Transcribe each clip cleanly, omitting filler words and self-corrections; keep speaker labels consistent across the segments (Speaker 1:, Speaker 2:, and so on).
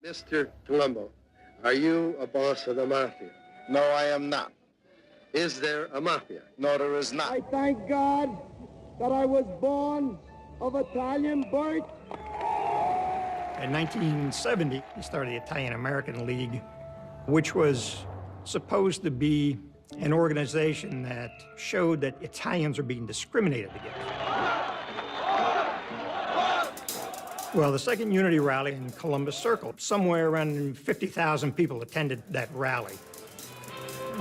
Speaker 1: Mr. Colombo, are you a boss of the mafia?
Speaker 2: No, I am not.
Speaker 1: Is there a mafia?
Speaker 2: No, there is not.
Speaker 3: I thank God that I was born of Italian birth.
Speaker 4: In 1970, he started the Italian-American League, which was supposed to be an organization that showed that Italians are being discriminated against. Well, the second Unity rally in Columbus Circle, somewhere around 50,000 people attended that rally.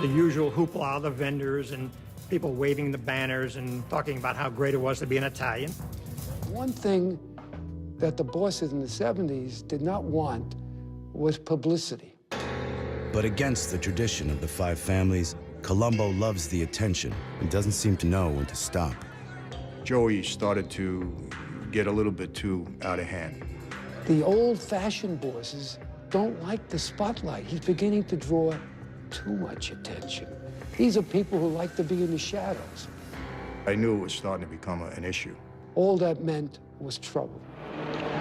Speaker 4: The usual hoopla, the vendors and people waving the banners and talking about how great it was to be an Italian.
Speaker 5: One thing that the bosses in the 70s did not want was publicity.
Speaker 6: But against the tradition of the five families, Colombo loves the attention and doesn't seem to know when to stop.
Speaker 7: Joey started to get a little bit too out of hand.
Speaker 5: The old-fashioned bosses don't like the spotlight. He's beginning to draw too much attention. These are people who like to be in the shadows.
Speaker 7: I knew it was starting to become an issue.
Speaker 5: All that meant was trouble.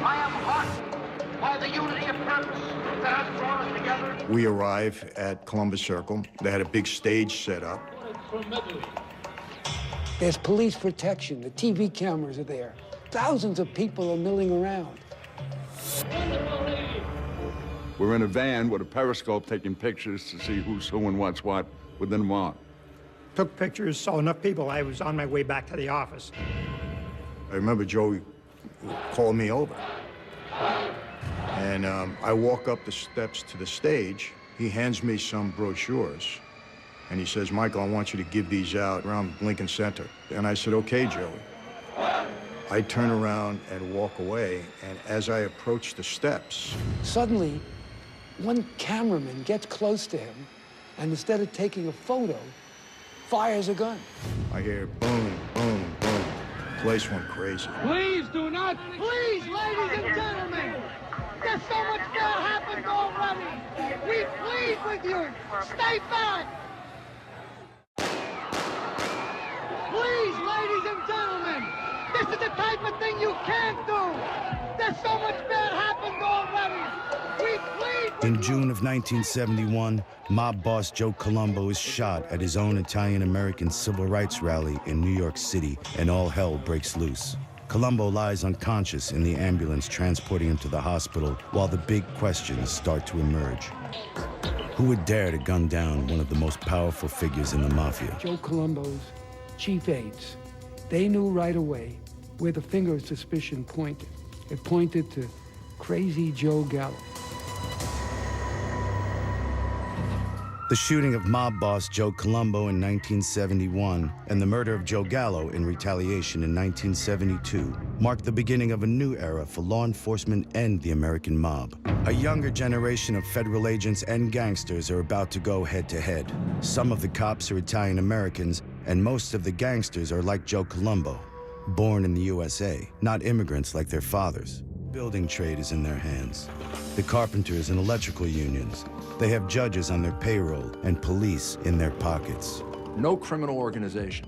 Speaker 8: I am hot by the unity of purpose that has brought us together.
Speaker 7: We arrive at Columbus Circle. They had a big stage set up.
Speaker 5: There's police protection. The TV cameras are there. Thousands of people are milling around.
Speaker 9: We're in a van with a periscope taking pictures to see who's who and what's what within a mall.
Speaker 4: Took pictures, saw enough people, I was on my way back to the office.
Speaker 7: I remember Joey called me over. And I walk up the steps to the stage. He hands me some brochures. And he says, Michael, I want you to give these out around Lincoln Center. And I said, okay, Joey. I turn around and walk away. And as I approach the steps,
Speaker 5: Suddenly, one cameraman gets close to him, and instead of taking a photo, fires a gun.
Speaker 7: I hear boom, boom, boom. The place went crazy.
Speaker 3: Please do not, please, ladies and gentlemen, there's so much that happened already. We plead with you, stay back. Please, ladies and gentlemen, this is the type of thing you can't do. There's so much bad happened already. We plead with
Speaker 6: In June of 1971, mob boss Joe Colombo is shot at his own Italian-American civil rights rally in New York City, and all hell breaks loose. Colombo lies unconscious in the ambulance transporting him to the hospital while the big questions start to emerge. Who would dare to gun down one of the most powerful figures in the mafia?
Speaker 5: Joe Colombo's chief aides, they knew right away where the finger of suspicion pointed. It pointed to Crazy Joe Gallo.
Speaker 6: The shooting of mob boss Joe Colombo in 1971 and the murder of Joe Gallo in retaliation in 1972 marked the beginning of a new era for law enforcement and the American mob. A younger generation of federal agents and gangsters are about to go head-to-head. Some of the cops are Italian Americans, and most of the gangsters are like Joe Colombo, born in the USA, not immigrants like their fathers. Building trade is in their hands. The carpenters and electrical unions. They have judges on their payroll and police in their pockets.
Speaker 10: No criminal organization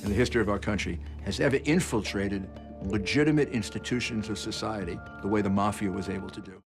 Speaker 10: in the history of our country has ever infiltrated legitimate institutions of society the way the mafia was able to do.